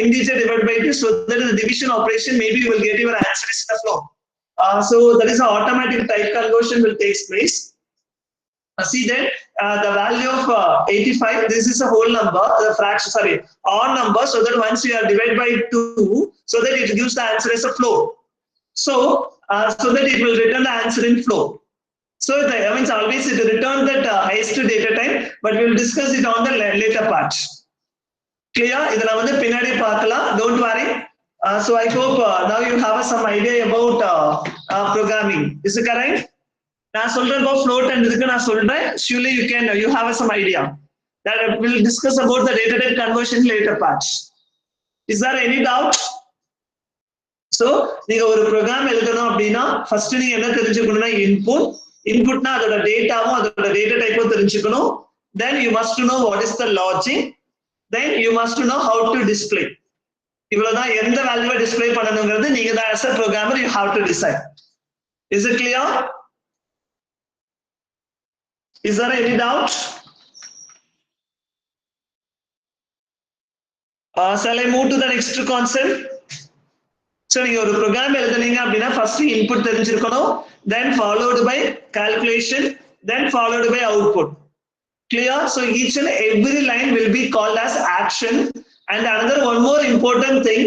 integer divided by 2, so that the division operation, maybe you will get your answer is the flow. So that is an automatic type conversion will take place. See that the value of 85, this is a whole number, the fraction, sorry, odd number, so that once you are divided by 2, so that it gives the answer as a flow. So, so that it will return the answer in flow. So that means always it returns that highest data type, but we will discuss it on the later part. Clear? Don't worry. So I hope now you have some idea about programming. Is it correct? Now about float and surely you have some idea. That we'll discuss about the data type conversion later parts. Is there any doubt? So, நீங்க ஒரு program எழுதணும் அப்படினா first நீங்க என்ன தெரிஞ்சுக்கணும்னா inputனா அதோட டேட்டாவும் அதோட data typeம் தெரிஞ்சுக்கணும். Then you must know what is the logic. Then you must know how to display. இவ்வளவுதான் எந்த வேல்யூவை டிஸ்ப்ளே பண்ணணும்ங்கிறது நீங்க தான் as a programmer you have to decide. Is it clear? Is there any doubt? Shall I move to the next concept? So நீங்க ஒரு program எழுதுனீங்க அப்படினா first input தெரிஞ்சிருக்கணும், then followed by calculation, then followed by output. Clear? So each and every line will be called as action. And another one more important thing,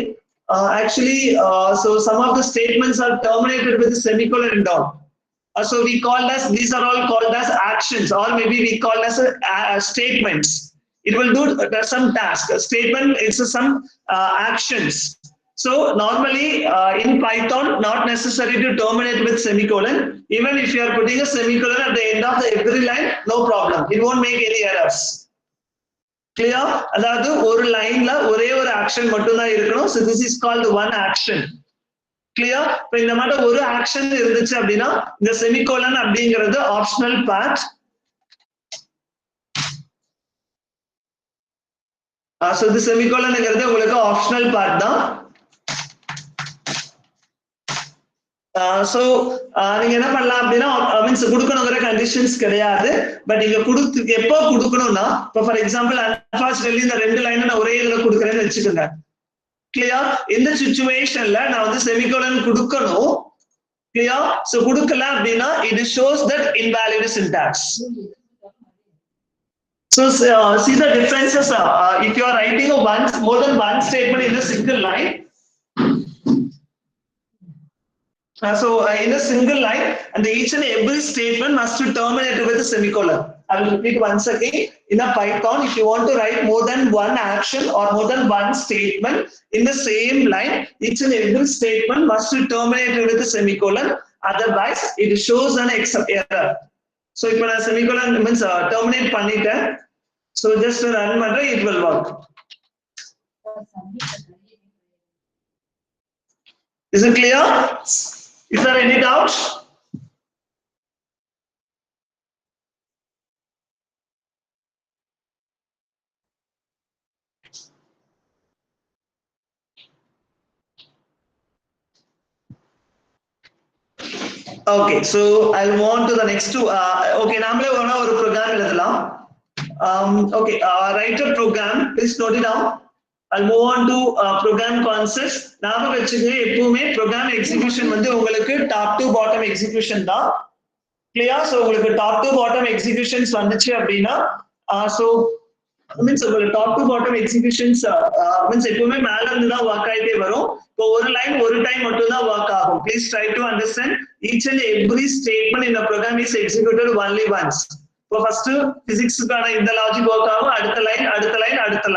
so some of the statements are terminated with a semicolon and all. So we call as, these are all called as actions, or maybe we call as statements. It will do some task. A statement is some actions. So normally in Python, not necessary to terminate with semicolon. Even if you are putting a semicolon at the end of every line, no problem. It won't make any errors. Clear? அதாவது ஒரு லைன்ல ஒரே ஒரு action மட்டும் தான் இருக்கணும். So this is called one action. Clear? இப்போ இந்த மாதிரி ஒரு ஆக்ஷன் இருந்துச்சு அப்படின்னா இந்த செமிகோலன் அப்படிங்கிறது ஆப்ஷனல் பார்ட். So இந்த செமிகோலன்ங்கிறது உங்களுக்கு ஆப்ஷனல் பார்ட் தான். So நீங்க என்ன பண்ணலாம் அப்படின்னா மீன்ஸ் கொடுக்கணுங்கிற கண்டிஷன்ஸ் கிடையாது. பட் நீங்க எப்போ கொடுக்கணும்னா இப்போ ஃபார் எக்ஸாம்பிள் அன்பார்ச்சுனேட்லி இந்த ரெண்டு லைனை நான் ஒரே இதுல கொடுக்குறேன்னு வச்சுக்கோங்க. கிளியர்? இந்த சிச்சுவேஷன்ல நான் வந்து செமிகோலன் கொடுக்கணும். கிளியர்? சோ கொடுக்கல அப்படின்னா it shows that invalid syntax. So see the differences. If you are writing more than one statement in a single line, so in a single line, and each and every statement must terminate with a semicolon. I will repeat once again. In a Python, if you want to write more than one action or more than one statement in the same line, each and every statement must terminate with a semicolon. Otherwise, it shows an error. So if a semicolon means terminate panniten, so just run madra, it will work. Is it clear? Is there any doubt? Okay, so I'll move on to the next two. Okay, நாமளே ஒரு program எழுதலாம். Okay, write a program. Please note it down. I'll move on to program concepts. நாம வெச்சுங்க எப்பவுமே program execution வந்து உங்களுக்கு top to bottom execution தான். Clear? So உங்களுக்கு top to bottom executions வந்துச்சு அப்படின்னா so means உங்களுக்கு top to bottom executions means எப்பவுமே மேல இருந்து தான் work ஆயிட்டே வரும். இப்போ ஒரு லைன் ஒரு டைம் மட்டும் தான் work ஆகும். Please try to understand each and every statement in the program is executed only once. இப்போ first physics கான இந்த லாஜிக் work ஆகும், அடுத்த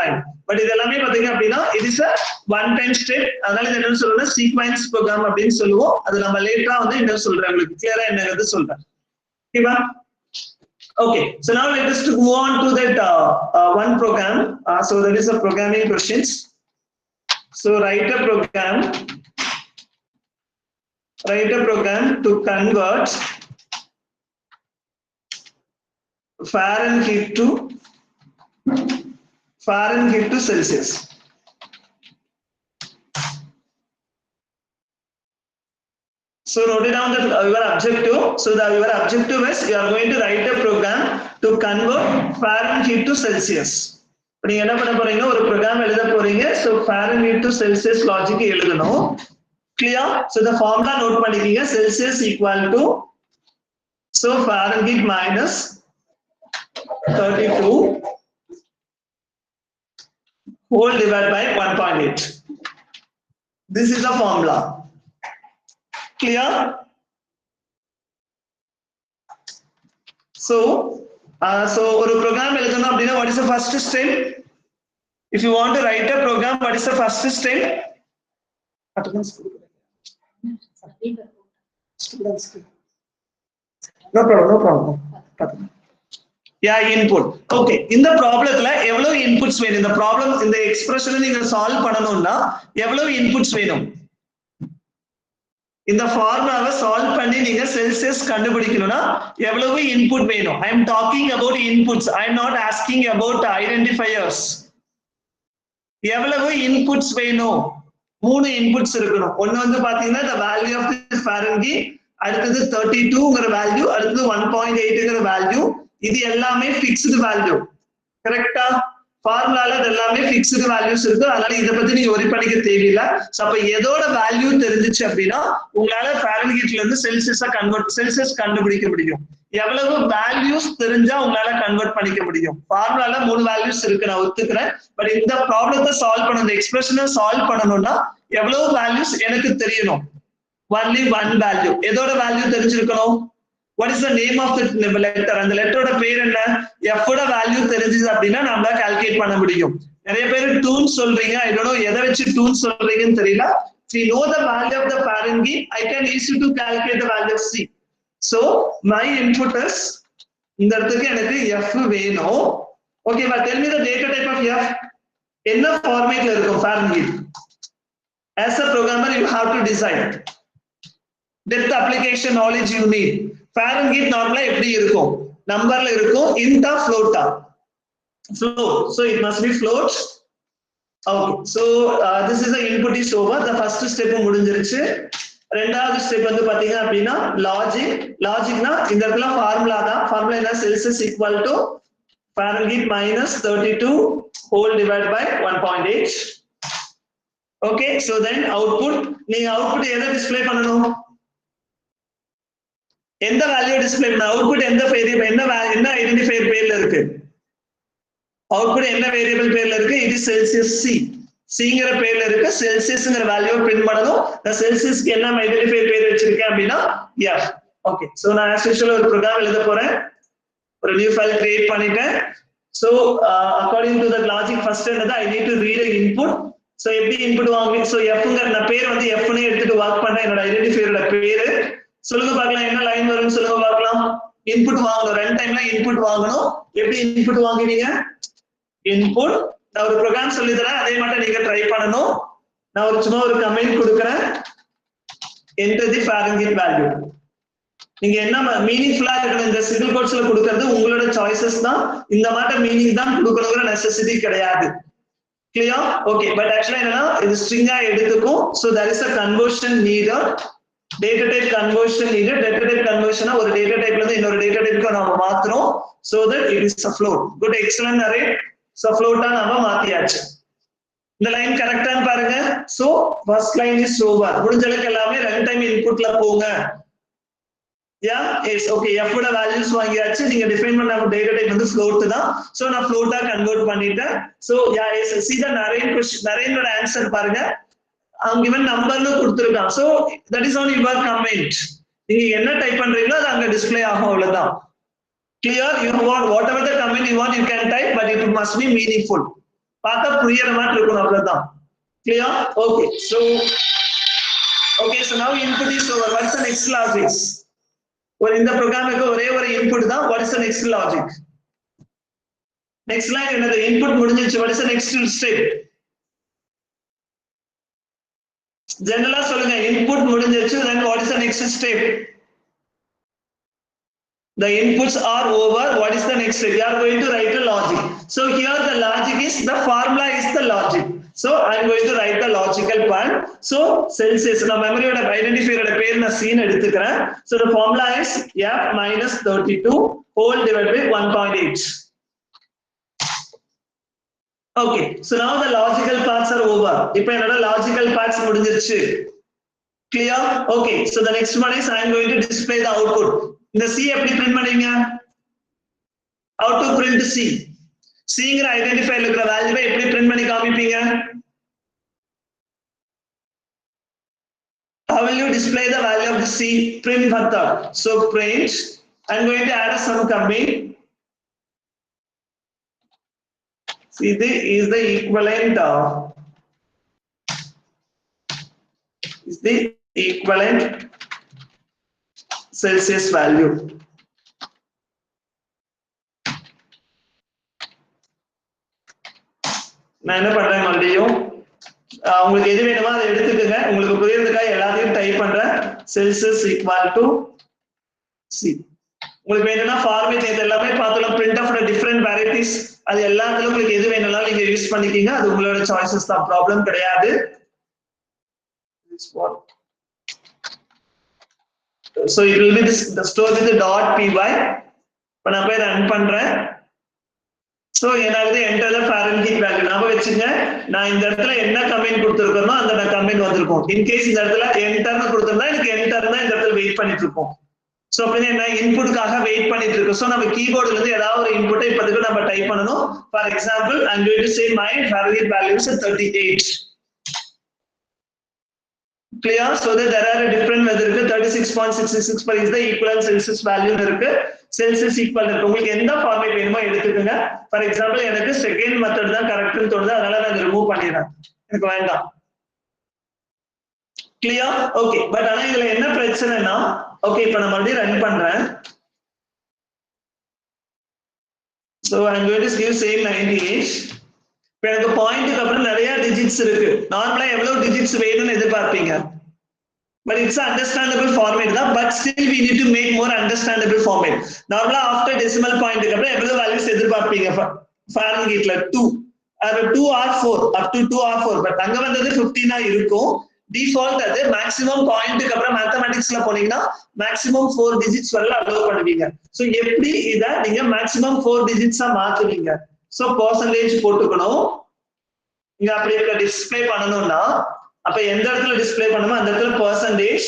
லைன். பட் இது எல்லாமே பாத்தீங்க அப்படின்னா it is a one time step. அதனால இது என்ன சொல்றோம்னா sequence program அப்படின்னு சொல்லுவோம். அது நம்ம லேட்டரா வந்து என்ன சொல்றேன் உங்களுக்கு கிளியரா என்னங்கிறது சொல்றேன். ஓகேவா? Okay, so now let us move on to that one program. So that is a programming questions. So write a program to convert Fahrenheit to Celsius. So note it down that your objective. So your objective is you are going to write a program to convert Fahrenheit to Celsius. நீங்க என்ன பண்ண போறீங்க ஒரு program எழுத போறீங்க so Fahrenheit to Celsius logic எழுதணும் clear so the formula note பண்ணிக்கீங்க Celsius equal to so Fahrenheit minus 32 whole divided by 1.8 this is the formula clear so ஒரு program எழுதணும் அப்படினா what is the first step if you want to write a program what is the first step students no problem yeah input okay இந்த ப்ராப்ளத்துல எவ்வளவு inputs வேணும் இந்த problem இந்த எக்ஸ்பிரஷனை நீங்க சால்வ் பண்ணனும்னா எவ்வளவு இன்புட்ஸ் வேணும் இந்த ஃபார்முலாவை சால்வ் பண்ணி நீங்க செல்சியஸ் கண்டுபிடிக்கணும்னா எவ்வளவு இன்புட் வேணும் I am talking about inputs I am not asking about identifiers எவ்வளவு இன்புட்ஸ் வேணும் மூணு இன்புட்ஸ் இருக்கணும் ஒன்னு வந்து பாத்தீங்கன்னா the value of the Fahrenheit அடுத்தது 32ங்கற வேல்யூ அடுத்தது 1.8ங்கற வேல்யூ இது எல்லாமே ஃபிக்ஸ்டு வேல்யூ கரெக்ட்டா ஃபார்முலால எல்லாமே ஃபிக்ஸ்டு வேல்யூஸ் இருக்கு அதனால இத பத்தி நீங்க worry பண்ணிக்க தேவையில்லை சோ அப்ப எதோட வேல்யூ தெரிஞ்சிச்சு அப்படினா உங்களால Fahrenheitல இருந்து செல்சியஸ் கண்டுபிடிக்க முடியும் எவ்வளவு வேல்யூஸ் தெரிஞ்சா உங்களால கன்வர்ட் பண்ணிக்க முடியும் ஃபார்முலால மூணு வேல்யூஸ் இருக்கு நான் ஒத்துக்கிறேன் பட் இந்த ப்ராப்ளத்தை சால்வ் பண்ணனும் இந்த எக்ஸ்பிரஷனை சால்வ் பண்ணனும்னா எவ்வளவு வேல்யூஸ் எனக்கு தெரியணும் only one value எதோட வேல்யூ தெரிஞ்சிருக்கணும் what is the name of the letter அந்த லெட்டரோட பேர் என்ன f ஓட வேல்யூ தெரிஞ்சது அப்படினா நாம கால்குலேட் பண்ண முடியும் நிறைய பேர் டூன் சொல்றீங்க I don't know எதை வச்சு டூன் சொல்றீங்கன்னு தெரியல if you know the value of the Fahrenheit I can easy to calculate the value of c so my input is இந்த இடத்துக்கு எனக்கு f வேணும் okay but tell me the data type of f என்ன ஃபார்மேட்ல இருக்கும் Fahrenheit as a programmer you have to decide depth application knowledge you need Fahrenheit நார்மலா எப்படி இருக்கும் நம்பர்ல இருக்கும் int or float float so it must be float okay so this is the input is over the first step முடிஞ்சிருச்சு ரெண்டாவது step வந்து பாத்தீங்க அப்படினா லாஜிக்னா இந்த இடத்துல ஃபார்முலா தான் ஃபார்முலா என்ன celsius equal to Fahrenheit minus 32 whole divided by 1.8 okay so then output நீங்க அவுட்புட் எதை டிஸ்ப்ளே பண்ணனும் எந்த வேல்யூ டிஸ்ப்ளே பண்ண அவுட்புட் எந்த வேரியபிள் என்ன ஐடென்டிஃபையர் பேர்ல இருக்கு அவுட்புட் என்ன வேரியபிள் பேர்ல இருக்கு இது செல்சியஸ் சிங்கற பேர்ல இருக்கு செல்சியஸ்ங்கற வேல்யூ பிரிண்ட் பண்ணனும் நான் செல்சியஸ்க்கு என்ன ஐடென்டிஃபையர் பேர் வச்சிருக்கேன் அப்படினா f ஓகே சோ நான் as usual ஒரு ப்ரோகிராம் எழுத போறேன் ஒரு நியூ ஃபைல் கிரியேட் பண்ணிட்டேன் so according to the logic first என்னது I need to read a input so எப்படி இன்புட் வாங்குவீங்க சோ fங்கற நான் பேர் வந்து f னே எடுத்துட்டு வர்க் பண்றேன் என்னோட ஐடென்டிஃபையரோட பேரு சொல்லுங்க பார்க்கலாம் என்ன லைன் வரும்னு சொல்லுங்க பார்க்கலாம் இன்புட் வாங்கணும் ரன் டைம்ல இன்புட் வாங்கணும் எப்படி இன்புட் வாங்குவீங்க இன்புட் நான் ஒரு ப்ரோகிராம் சொல்லி தரேன் அதே மாதிரி நீங்க ட்ரை பண்ணனும் நான் ஒரு சும்மா ஒரு கமெண்ட் கொடுக்கிறேன் enter the Fahrenheit value நீங்க என்ன மீனிங்ஃபுல்லா இருக்கணும் இந்த சிங்கிள் கோட்ஸ்ல கொடுக்கிறது உங்களோட சாய்ஸஸ் தான் இந்த மாதிரி மீனிங் தான் கொடுக்கணும்ங்கற நெசசிட்டி கிடையாது clear okay but actually என்னன்னா இது ஸ்ட்ரிங்கா எடுத்துக்கும் so there is a conversion needed data type conversion needed data type conversion ஒரு data typeல இருந்து இன்னொரு data typeக்கு நாம மாத்துறோம் so that it is a float good excellent array so float நாம மாத்தியாச்சு இந்த லைன் கரெக்ட்டான்னு பாருங்க so first line is over முடிஞ்ச அளவுக்கு எல்லாமே ரன் டைம் இன்புட்ல போங்க yeah yes okay f ஓட values வாங்கியாச்சு நீங்க டிஃபைன் பண்ண data type வந்து float தான் so நான் float ஆ கன்வர்ட் பண்ணிட்டேன் so yeah yes see the நரேனோட ஆன்சர் பாருங்க I'm given numberனு கொடுத்திருக்கான் so that is on your comment நீங்க என்ன டைப் பண்றீங்களோ அது அங்க டிஸ்ப்ளே ஆகும் அவ்வளவுதான் clear you want whatever the comment you want you can type but it must be meaningful பார்த்தா புரியற மாதிரி இருக்கணும் அவ்வளவுதான் clear okay so now input is over what is the next logic ஒரு இந்த ப்ரோகிராமுக்கு ஒரே ஒரு இன்புட் தான் what is the next logic next line என்னது input முடிஞ்சிருச்சு what is the next step generally சொல்லுங்க input முடிஞ்சிருச்சு then what is the next step the inputs are over what is the next step you are going to write a logic so here the logic is the formula is the logic so I am going to write the logical part so celsius na memory oda identifier oda per na scene eduthukren so the formula is f minus 32 whole divided by 1.8 Okay, so now the logical parts are over. இப்போ என்னோட logical parts முடிஞ்சிருச்சு. Clear? Okay, so the next one is I am going to display the output. இந்த C எப்படி print பண்ணுவீங்க? How to print C? Cங்கிற ஐடென்டிஃபையர்ல இருக்கிற வேல்யூவை எப்படி print பண்ணி காமிப்பீங்க? How will you display the value of the C? Print method. So print, I am going to add some command. See, this is the equivalent Celsius value. நான் என்ன பண்றேன் மறுபடியும் உங்களுக்கு எது வேணுமோ அதை எடுத்துக்கங்க. உங்களுக்கு புரியறதுக்காக எல்லாத்தையும் டைப் பண்றேன். Celsius equal to C. உங்களுக்கு வேணும்னா ஃபார்மேட் இது எல்லாமே பார்த்தோம். பிரிண்ட் ஆஃப் டிஃபரெண்ட் வெரைட்டிஸ் அது எல்லாத்துலயும் உங்களுக்கு எது வேணும்னாலும் நீங்க யூஸ் பண்ணிக்கீங்க. அது உங்களோட சாய்ஸஸ் தான், ப்ராப்ளம் கிடையாது. So it will be the store with the .py. இப்ப நான் போய் ரன் பண்றேன். சோ என்னாகுது enter the Fahrenheit value. நாம வெச்சுங்க நான் இந்த இடத்துல என்ன கமெண்ட் கொடுத்திருக்கேனோ அந்த கமெண்ட் வந்திருக்கும். இன் கேஸ் இந்த இடத்துல என்டர்னு கொடுத்திருந்தா எனக்கு என்டர் தான் இந்த இடத்துல வெயிட் பண்ணிட்டு இருக்கோம். சோ அப்ப என்ன இன்புட்காக வெயிட் பண்ணிட்டு இருக்கோம். சோ நம்ம கீபோர்ட்ல இருந்து ஏதாவது ஒரு இன்புட்டை இப்போதைக்கு நம்ம டைப் பண்ணனும். For example I am going to say my Fahrenheit value is 38. Clear? So that there are different weather இருக்கு. 36.666 per is the equivalent Celsius value இருக்கு. Celsius equal இருக்கு. உங்களுக்கு எந்த ஃபார்மேட் வேணுமோ எடுத்துக்கங்க. ஃபார் எக்ஸாம்பிள் எனக்கு செகண்ட் மெத்தட் தான் கரெக்ட்னு தோணுது, அதனால நான் ரிமூவ் பண்ணிடுறேன். எனக்கு வேண்டாம். Clear? Okay, பட் ஆனா இதுல என்ன பிரச்சனைனா ஓகே இப்போ நான் மறுபடியும் ரன் பண்றேன். So I am going to give same 98. இப்போ எனக்கு பாயிண்ட்க்கு அப்புறம் நிறைய டிஜிட்ஸ் இருக்கு. நார்மலா எவ்வளவு டிஜிட்ஸ் வேணும்னு எதிர்பார்ப்பீங்க? But it's an understandable format தான், but still we need to make more understandable format. நார்மலா after decimal point க்கு அப்புறம் எவ்வளவு values எதிர்பார்ப்பீங்க? ஃபாரன்ஹீட்ல 2 or 2 or 4 up to 2 or 4, but அங்க வந்தது 15 ஆ இருக்கும். டிஃபால்ட் அது மேக்ஸிமம் பாயிண்ட்க்கு அப்புறம் மேத்தமேட்டிக்ஸ்ல போனீங்கன்னா மேக்ஸிமம் 4 டிஜிட்ஸ் வரை அலோவ் பண்ணுவீங்க. சோ எப்படி இத நீங்க மேக்ஸிமம் 4 டிஜிட்ஸா மாத்துவீங்க? சோ பெர்சன்டேஜ் போட்டுக்கணும். இங்க அப்படியே டிஸ்ப்ளே பண்ணனும்னா அப்ப எந்த இடத்துல டிஸ்ப்ளே பண்ணுமோ அந்த இடத்துல பெர்சன்டேஜ்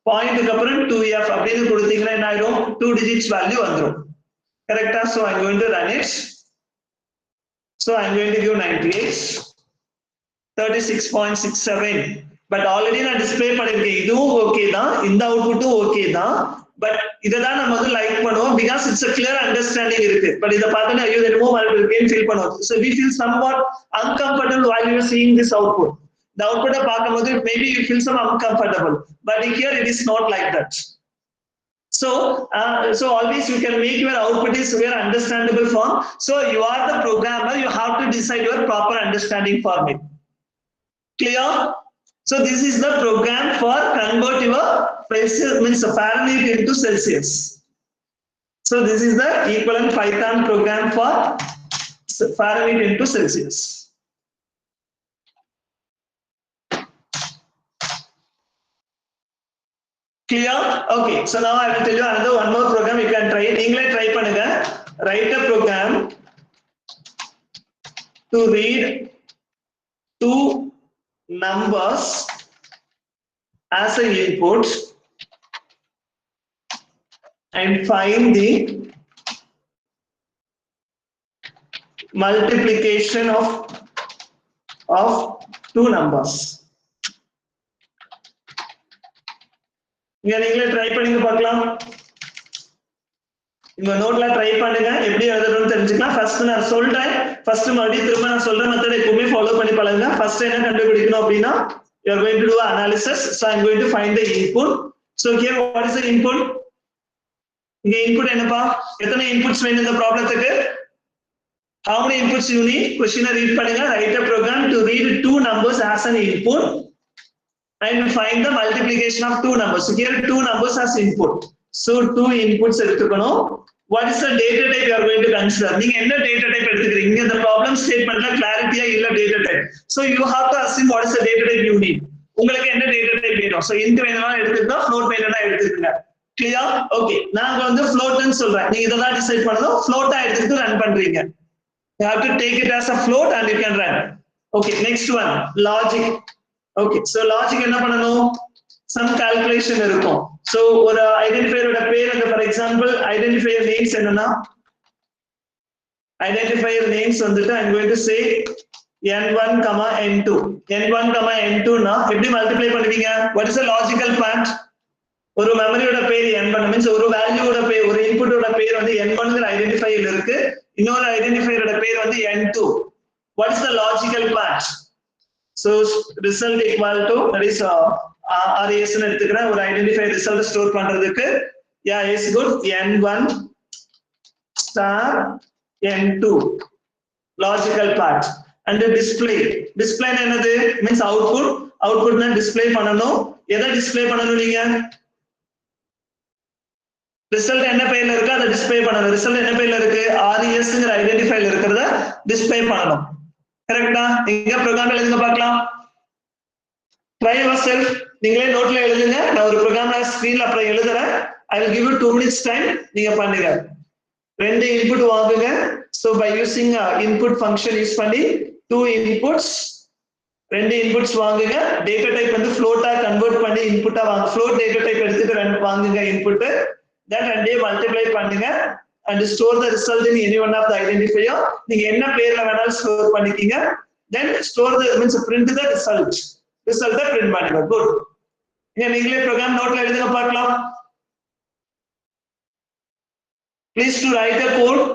பாயிண்ட்க்கு அப்புறம் 2f அப்படினு கொடுத்தீங்கன்னா என்ன ஆயிடும்? 2 டிஜிட்ஸ் வேல்யூ வந்துரும். கரெக்ட்டா? So I am going to run it. So I am going to give 98 36.67. But already நான் டிஸ்ப்ளே பண்ணிருக்கேன். இதுவும் ஓகே தான், இந்த அவுட்புட்டும் ஓகே தான். பட் இததான் நம்ம வந்து லைக் பண்ணுவோம் because it's a clear understanding இருக்கு. பட் இத பார்த்தா ஐயோ இது ரிமூவ் பண்ணிருக்கேன்னு ஃபீல் பண்ணுவோம். So we feel somewhat uncomfortable while you are seeing this output. The output பார்க்கும்போது maybe you feel some uncomfortable, but here it is not like that. So always you can make your output is your understandable form. So you are the programmer, you have to decide your proper understanding format. Clear? So this is the program for convert your Fahrenheit into Celsius. So this is the equivalent Python program for Fahrenheit into Celsius. Clear? Okay, so now I will tell you another one more program you can try. நீங்களே try பண்ணுங்க. Write a program to read 2 numbers as an input and find the multiplication of 2 numbers. நீங்களே try பண்ணி பார்க்கலாம். உங்க நோட்ல try பண்ணுங்க, எப்படி எழுதணும்னு தெரிஞ்சுக்கலாம். ஃபர்ஸ்ட் நான் சொல்றேன், ஃபர்ஸ்ட் மறுபடியும் திரும்ப நான் சொல்ற மெத்தட் எப்பவுமே ஃபாலோ பண்ணி பழகுங்க. ஃபர்ஸ்ட் என்ன கண்டுபிடிக்கணும் அப்படின்னா you are going to do analysis. So I am going to find the input. So here what is the input? இங்க input என்னப்பா? எத்தனை inputs வேணும் இந்த ப்ராப்ளத்துக்கு? How many inputs you need? Question read பண்ணுங்க. Write a program to read 2 numbers as an input and find the multiplication of 2 numbers. So here 2 numbers as input. So 2 inputs எடுத்துக்கணும். What is the data type you are going to consider? நீங்க என்ன data type எடுத்துக்கிறீங்க? இந்த problem statementல கிளாரிட்டியா இல்ல data type. So you have to assume what is the data type you need. உங்களுக்கு என்ன data type வேணும்? So int வேணும்னா எடுத்துக்கலாம், float வேணும்னா எடுத்துக்கங்க. Clear? Okay, நான் வந்து float ன்னு சொல்றேன். நீங்க இதெல்லாம் டிசைட் பண்ணனும். float எடுத்துட்டு ரன் பண்றீங்க. You have to take it as a float and you can run. Okay, next one, logic. Okay, so logic enna pananum? Some calculation irukum. So or identifier oda பேர் and for example identifier names என்னன்னா identifier names வந்துட்டு I'm going to say n1 n2 n1 n2 னா எப்படி multiply பண்ணுவீங்க? What is the logical part? ஒரு மெமரியோட பேர் n1 means ஒரு வேல்யூவோட பேர் ஒரு இன்புட்டோட பேர் வந்து n1ங்கற ஐடென்டிஃபையர் இருக்கு, இன்னொரு ஐடென்டிஃபையரோட பேர் வந்து n2. What is the logical part? So result equal to that is RAS னு எடுத்துக்கற ஒரு ஐடென்டிஃபையர் ரிசல்ட் ஸ்டோர் பண்றதுக்கு yeah is good n1 star n2 logical part. And the display என்னது means output னா display பண்ணனும். எதை display பண்ணனும் நீங்க? Result என்ன பேர்ல இருக்கு அதை டிஸ்ப்ளே பண்ணனும். ரிசல்ட் என்ன பேர்ல இருக்கு? RESங்கற ஐடென்டிஃபையர் இருக்குறத டிஸ்ப்ளே பண்ணனும். கரெக்ட்டா? நீங்க ப்ரோகிராம்ல எழுதுங்க பார்க்கலாம். Try yourself. நீங்களே நோட்ல எழுதுங்க. நான் ஒரு ப்ரோகிராம்ல ஸ்கிரீன்ல அப்புறம் எழுதுறேன். I will give you 2 minutes time. நீங்க பண்ணுங்க. ரெண்டு இன்புட் வாங்குங்க. So by using input function use பண்ணி 2 inputs ரெண்டு இன்புட்ஸ் வாங்குங்க. டேட்டா டைப் வந்து float-ஆ கன்வர்ட் பண்ணி இன்புட்டா வாங்க. float டேட்டா டைப் எடுத்துட்டு ரெண்டு வாங்குங்க இன்புட். Then ரெண்டே மல்டிப்ளை பண்ணுங்க and store the result in any one of the identifier. நீங்க என்ன பேர்ல வேணாலும் store பண்ணிக்கீங்க. Then store the means print the result. Result print பண்ணுங்க. Good. நீங்களே ப்ரோகிராம் நோட்ல எழுதுங்க பார்க்கலாம். Please to write a code.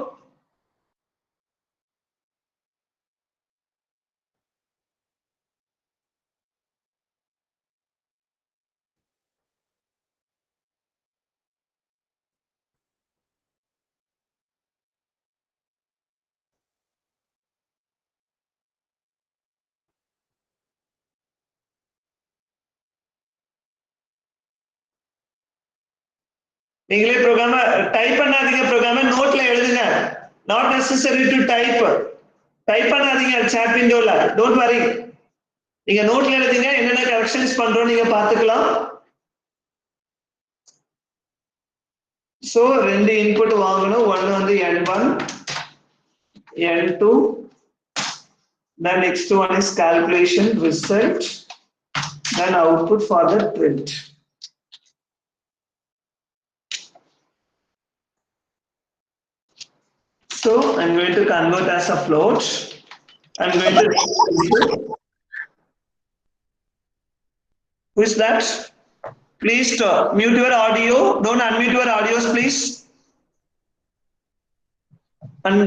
நீங்களே ப்ரோகிராம டைப் பண்ணாதீங்க, ப்ரோகிராம நோட்ல எழுதுங்க. Not necessary to type. Type பண்ணாதீங்க chat windowல. Don't worry. நீங்க நோட்ல எழுதுங்க, என்னென்ன கரெக்ஷன்ஸ் பண்றோம் நீங்க பாத்துக்கலாம். So ரெண்டு இன்புட் வாங்கணும். ஒன்னு வந்து n1 n2 then next one is calculation result then output for the print. So I'm going to convert as a float. I'm going to who is that? Please mute your audio. Don't unmute your audios, please. And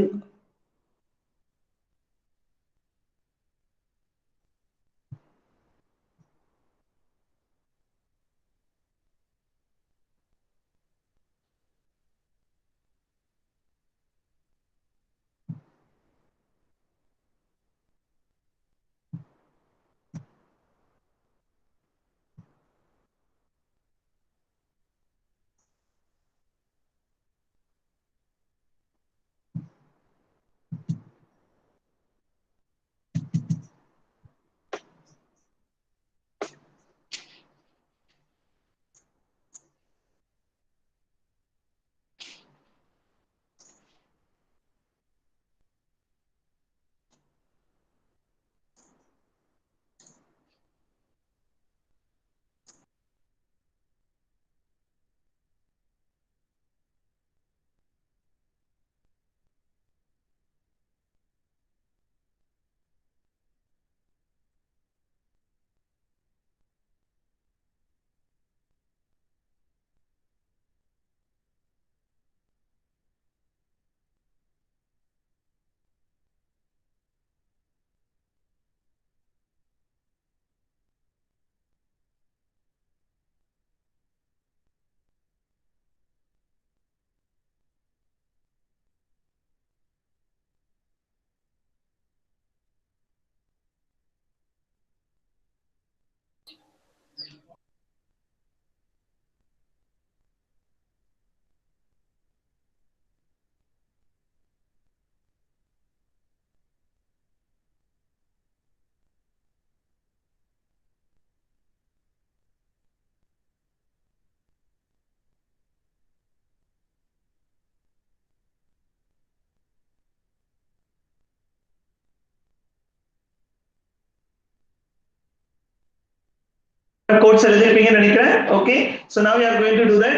codes எழுதிருப்பீங்கன்னு நினைக்கிறேன். Okay, so now we are going to do that.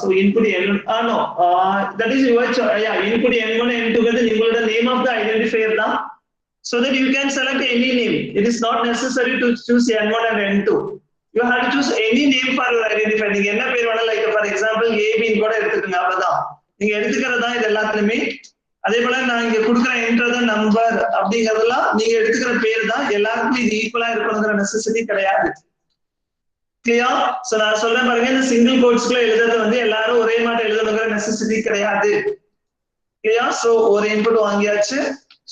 So input n no that is your yeah, input n1 n2 ங்கிறது உங்களோட name of the identifier தான். So that you can select any name. It is not necessary to choose n1 and n2. You have to choose any name for your identifier. நீங்க என்ன பேர் வேணாலும், like for example AB கூட எடுத்துக்கங்க, அவ்வளவுதான். நீங்க எடுத்துக்கிறது தான் இது எல்லாத்துலயுமே. அதே போல நான் இங்க கொடுக்குற என்டர் த நம்பர் அப்படிங்கறதெல்லாம் நீங்க எடுத்துக்கிற பேர் தான். எல்லாருக்கும் இது ஈக்குவலா இருக்கணுங்கிற நெசசிட்டி கிடையாது. கிளியர்? சோ நான் சொல்றேன் பாருங்க, இந்த சிங்கிள் கோட்ஸ்க்குள்ள எழுதுறது வந்து எல்லாரும் ஒரே மாதிரி எழுதணுங்கிற நெசசிட்டி கிடையாது. கிளியர்? சோ ஒரு இன்புட் வாங்கியாச்சு,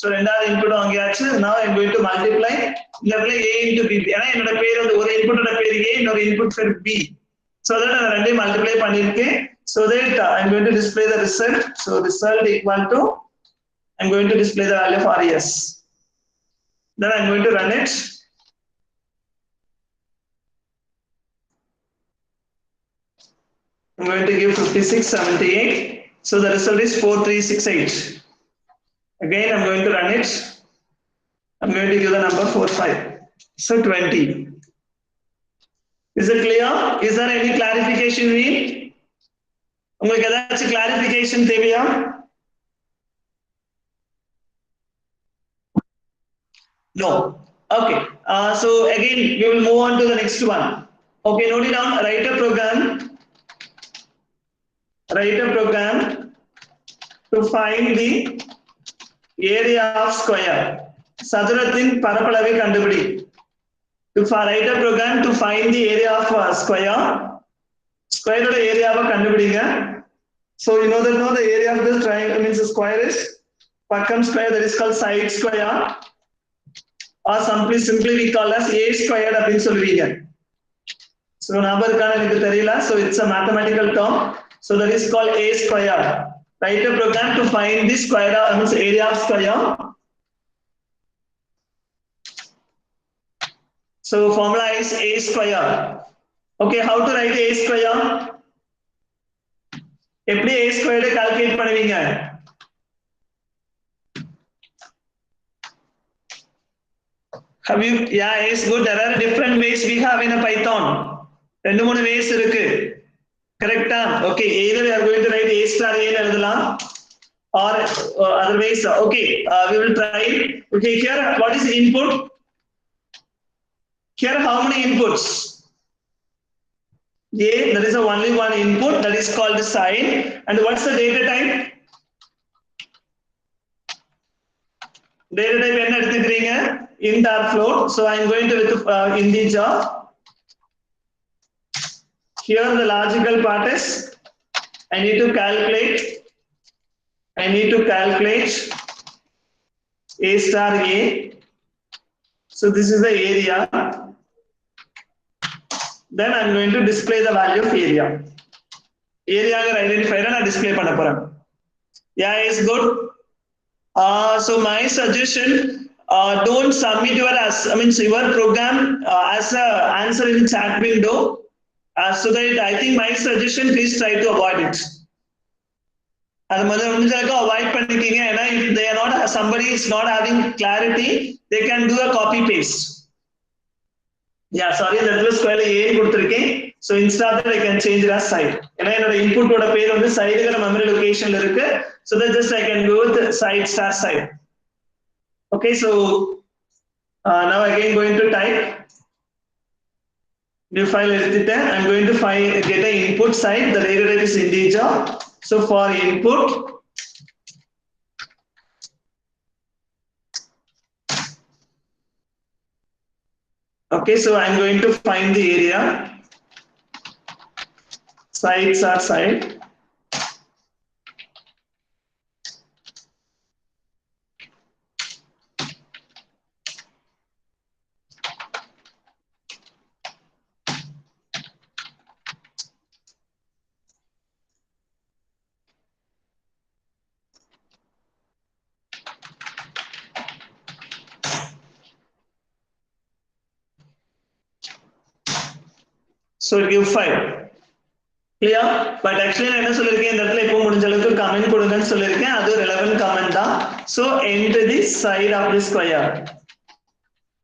சோ ரெண்டாவது இன்புட் வாங்கியாச்சு. now I'm going to multiply இந்த இடத்துல a into b. ஏன்னா என்னோட பேர் வந்து ஒரு இன்புட்டோட பேர் a, இன்னொரு இன்புட் பேர் b. so that நான் ரெண்டையும் மல்டிப்ளை பண்ணிருக்கேன். so that I'm going to display the result. so result equal to, I'm going to display the value for yes. then I'm going to run it. I'm going to give 5678. so the result is 4368. Again, I'm going to run it. I'm going to give the number 45. So 20. Is it clear? Is there any clarification need? உங்களுக்கு ஏதாச்சும் clarification தேவையா? No. Okay. So again, we will move on to the next one. Okay, note it down. Write a program to find the area of square. சதுரத்தின் பரப்பளவை கண்டுபிடி. To write a program to find the area of square. Square ஓட ஏரியாவை கண்டுபிடிங்க. So you know the area of this triangle means the square is பக்கம் square, that is called side square, or simply we call as a squared அப்படின்னு சொல்லுவீங்க. So நம்பருக்கான எனக்கு தெரியல, so it's a mathematical term. So that is called a square. Write a program to find the square, means area of square. So formula is a square. Okay, how to write a square? எப்படி a squared calculate பண்ணுவீங்க? Have you? Yeah, it's good. There are different ways we have in a Python. ரெண்டு மூணு ways இருக்கு. கரெக்ட்டா? Okay, either we are going to write a star a ன்னு எழுதலாம், or otherwise. Okay, we will try. Okay, here what is input? Here how many inputs? A, there is only one input, that is called the sine. And what's the data type? Data type என்ன எடுத்துக்கிறீங்க? Int or float. So I'm going to with integer. Here the logical part is I need to calculate a star a. So this is the area. Then I'm going to display the value of area. Area identifier na display panna poren. Yeah, it's good. So my suggestion, don't submit your your program as a answer in chat window. So that I think my suggestion, please try to avoid it. அது முடிஞ்சாக்க avoid பண்ணிக்கீங்க. ஏன்னா if they are not, somebody is not having clarity, they can do a copy paste. Yeah, sorry, இந்த இடத்துல ஸ்கொயர்ல a கொடுத்திருக்கேன். So instead of that I can change it as side. ஏன்னா என்னோட இன்புட்டோட பேர் வந்து சைடுங்கிற memory லொகேஷன்ல இருக்கு. So that just I can go with side star side. Okay, so now again going to type new file editor. I'm going to get an input side. The data type is integer. So for input, okay, so I'm going to find the area. Sides are side. So it gives 5. Clear? But actually நான் என்ன சொல்லிருக்கேன், இந்த இடத்துல இப்போ முடிஞ்ச அளவுக்கு comment கொடுங்கன்னு சொல்லிருக்கேன். அது relevant comment தான். So enter the side of the square.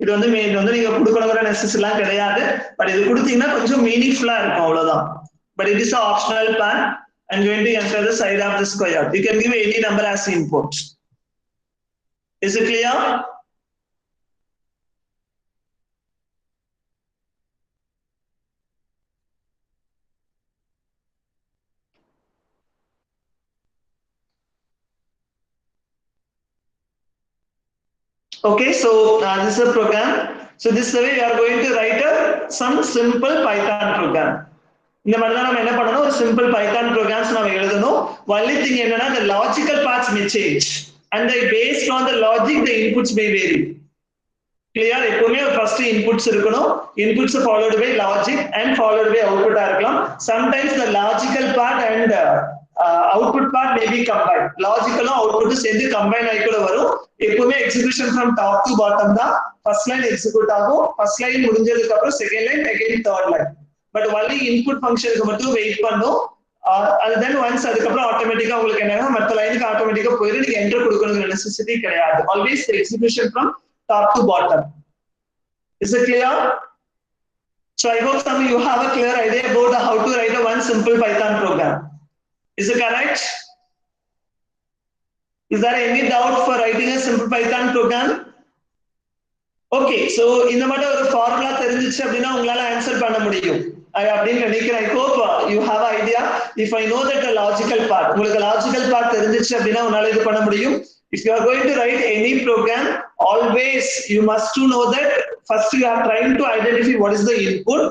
இது வந்து நீங்க கொடுக்கணுங்கிற நெசசிட்டிலாம் கிடையாது. பட் இது கொடுத்தீங்கன்னா கொஞ்சம் மீனிங்ஃபுல்லா இருக்கும் அவ்வளவுதான். But it is an optional plan. I'm going to enter the side of the square. You can give any number as input. Is it clear? Okay, so this is a program. So this is the way we are going to write some simple Python program. இந்த மாதிரி தான் நம்ம என்ன பண்ணணும், ஒரு simple Python programs நம்ம எழுதணும். only thing என்னன்னா the logical parts may change and based on the logic the inputs may vary. clear? எப்பவுமே first inputs இருக்கணும், inputs followed by logic and followed by output ஆ இருக்கலாம். sometimes the logical part and output part may be combined. logical and output சேர்ந்து combine ஆகி கூட வரும். எப்பவுமே execution from top to bottom தான். first line execute ஆகும், first line முடிஞ்சதுக்கு அப்புறம் second line again third line. But only input ஃபங்க்ஷனுக்கு மட்டும் வெயிட் பண்ணும். அது தென் ஒன்ஸ் அதுக்கப்புறம் ஆட்டோமேட்டிக்கா உங்களுக்கு என்ன மற்ற லைனுக்கு ஆட்டோமேட்டிக்கா போயிடும். நீங்க என்டர் கொடுக்கணுங்கிற நெசசிட்டி கிடையாது. Always the execution from top to bottom. Is it clear? So I hope some of you have a clear idea about how to write a one simple Python program. Is it correct? Is there any doubt for writing a simple Python program? Okay, so இந்த மாதிரி ஒரு formula தெரிஞ்சிச்சு அப்படின்னா உங்களால answer பண்ண முடியும் அப்படின்னு நினைக்கிறேன். I hope you have an idea. If I know that the logical part, உங்களுக்கு logical part தெரிஞ்சிச்சு அப்படின்னா உங்களால இது பண்ண முடியும். If you are going to write any program, always you must to know that first you are trying to identify what is the input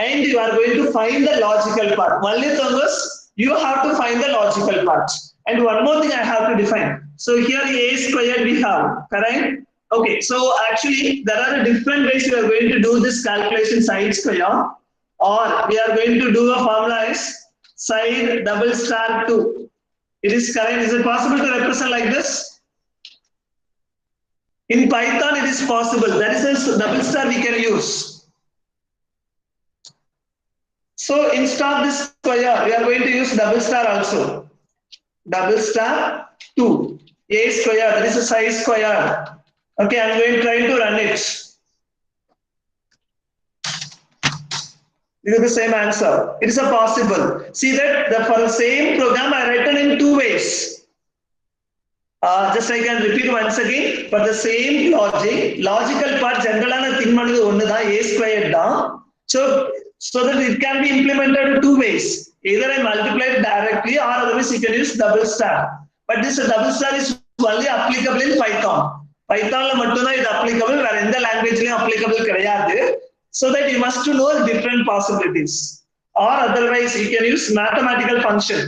and you are going to find the logical part. Only thing is you have to find the logical part. And one more thing I have to define. So here a squared we have, correct? Okay, so actually there are different ways we are going to do this calculation side square, or we are going to do a formula as side double star 2. It is correct. Is it possible to represent like this? In Python it is possible. That is a double star we can use. So instead of this square we are going to use double star also. Double star 2. A square, that is a side square. Okay, I'm going to try to run it. This is the same answer. It is a possible. See that for the same program I written in two ways. Just I can repeat once again. For the same logical part general thing manadu onnu da a squared da. So that it can be implemented in two ways. Either I multiply it directly or otherwise you can use double star. But this double star is only applicable in Python. பைத்தான்ல மட்டும்தான் இது applicable, வேற எந்த லாங்குவேஜ்லயும் applicable கிடையாது. So that you must know different possibilities. Or otherwise you can use mathematical function.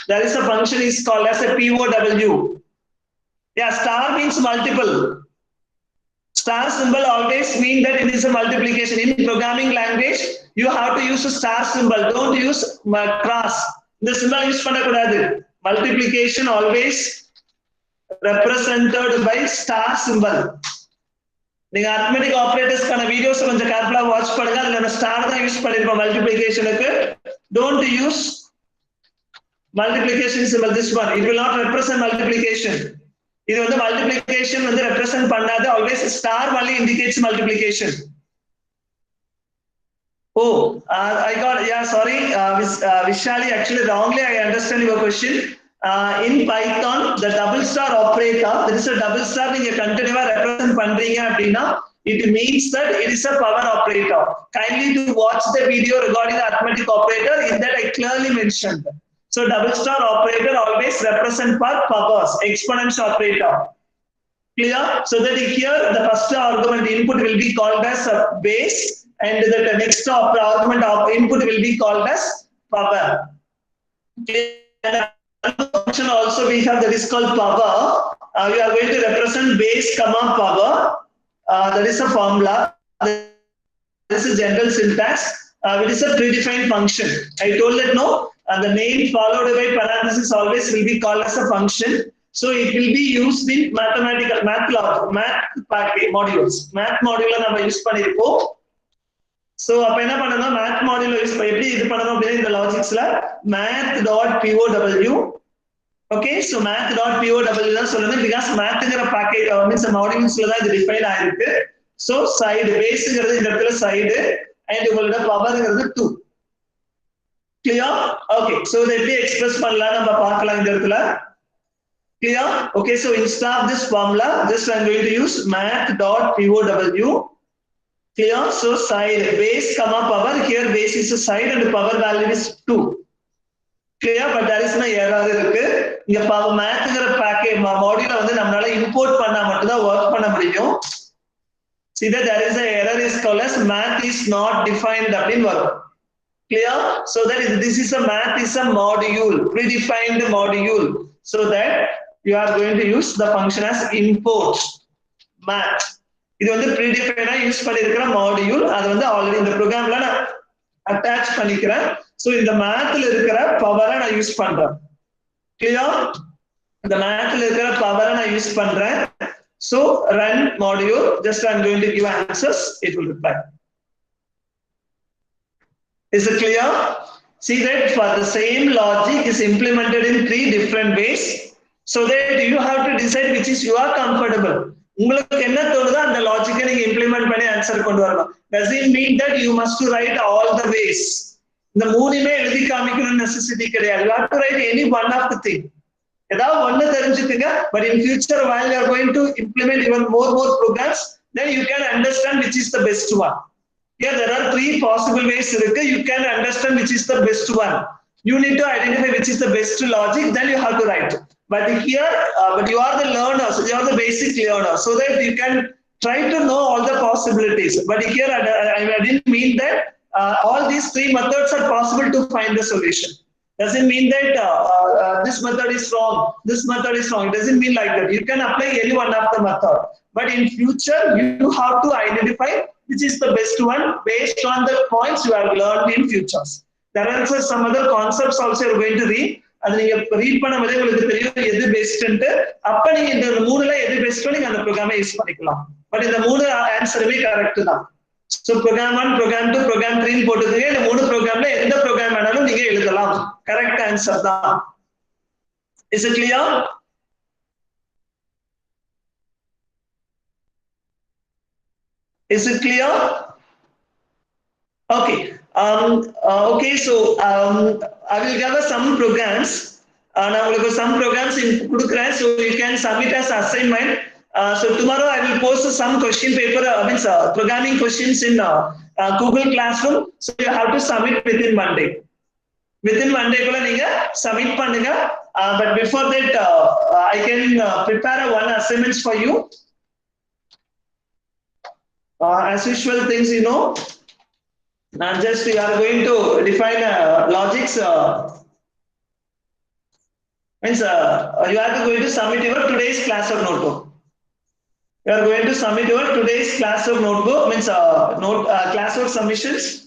There is a function is called as a POW. Yeah, star means multiple. Star symbol always mean that it is a multiplication. In programming language you have to use a star symbol. Don't use cross. The symbol use பண்ணக்கூடாது. Multiplication always represented by star symbol. நீங்க arithmetic operators கான videos கொஞ்சம் கேர்ஃபுல்லா watch பண்ணுங்க. அதுல நம்ம star தான் use பண்ணிருப்போம் மல்டிப்ளிகேஷனுக்கு. Don't use multiplication symbol, this one. It will not represent multiplication. இது வந்து multiplication வந்து represent பண்ணாது. Always star only indicates multiplication. Oh, I got, yeah, sorry, Vishali, actually wrongly I understand your question. In Python the double star operator, that is a double star நீங்க கண்டினியூவா represent பண்றீங்க அப்படின்னா it means that it is a power operator. Kindly to watch the video regarding the arithmetic operator. In that I clearly mentioned. So double star operator always represent for powers, exponential operator. Clear? So that here the first argument input will be called as a base and the next argument of input will be called as power. Function also we have that is called power. We are going to represent base comma power. That is a formula. This is general syntax. It is a predefined function. I told that no, the name followed by parenthesis always will be called as a function. So it will be used in math modules. Math module நம்ம use பண்ணிருப்போம். So அப்ப என்ன பண்ணனும், math module use பண்ணி எப்படி இது பண்ணனும் அப்படினா இந்த லாஜிக்ஸ்ல math.pow. Okay, so math.pow தான் சொல்லணும் because mathங்கற package means modules ல தான் இது டிஃபைன் ஆயிருக்கு. So side base ங்கிறது இந்த இடத்துல side and உங்களோட power ங்கிறது 2. Clear? Okay. So இதை எப்படி எக்ஸ்பிரஸ் பண்ணலாம் நம்ம பார்க்கலாம் இந்த இடத்துல. Clear? Okay. So instead of this formula, just I'm going to use math.pow. Clear? So side base comma power. Here base is a side and power value is 2. Clear? But there is no error இருக்கு. இங்க power mathங்கிற package module வந்து நம்மளால import பண்ணா மட்டும் தான் work பண்ண முடியும். See that there is a error is called as math is not defined அப்படின்னு வரும். Clear? So that this is a math is a module, predefined module. So that you are going to use the function as import math. இது வந்து predefined use பண்ணிருக்கிற module. அது வந்து already இந்த ப்ரோக்ராம்ல நான் attach பண்ணிக்கிறேன். So இந்த mathல இருக்கிற பவரை நான் யூஸ் பண்றேன். Clear? இந்த mathல இருக்கிற பவரை நான் யூஸ் பண்றேன். So run module, just I'm going to give answers, it will reply. Is it clear? See that for the same logic is implemented in 3 different ways, so that you have to decide which is you are comfortable. உங்களுக்கு என்ன தோணுதோ அந்த லாஜிக்கை நீங்க implement பண்ணி answer கொண்டு வரலாம். Does it mean that you must to write all the ways? இந்த மூணுமே எழுதி காமிக்கணும்னு நெசசிட்டி கிடையாது. You have to write any one of the thing. ஏதாவது ஒண்ணு தெரிஞ்சுக்குங்க. But in future while you are going to implement even more programs, then you can understand which is the best one. Here there are 3 possible ways இருக்கு. You can understand which is the best one. You need to identify which is the best logic, then you have to write. But here, but you are the learner, so you are the basic learner, so that you can try to know all the possibilities. But here I didn't mean that all these 3 methods are possible to find the solution. Doesn't mean that this method is wrong, this method is wrong. It doesn't mean like that. You can apply any one of the method. But in future, you have to identify which is the best one based on the points you have learned in futures. There are some other concepts also you are going to read. அது நீங்க read பண்ணும்போதே உங்களுக்கு தெரியும் எது பெஸ்ட்ன்ட்டு. அப்ப நீங்க இந்த 3ல எது பெஸ்ட்டோ நீங்க அந்த ப்ரோக்ராமை யூஸ் பண்ணிக்கலாம். பட் இந்த 3 ஆன்சருமே கரெக்ட் தான். So program 1, program 2, program 3 போட்டுதுங்க. இந்த 3 ப்ரோக்ராம்ல எந்த ப்ரோக்ராம் வேணாலும் நீங்க எழுதலாம். கரெக்ட் ஆன்சர் தான். Is it clear? Is it clear? Okay. Okay, so I will give us some programs. Now we will some programs in Kudukran, so you can submit as assignment. So tomorrow I will post some question paper, programming questions in Google Classroom. So you have to submit within Monday. Within Monday, kulla neenga submit pannunga. But before that, I can prepare one assignments for you. As usual things, you know. And just you are going to define logics. Means you are going to submit your today's classwork notebook. You are going to submit your today's classwork notebook. Means classwork submissions.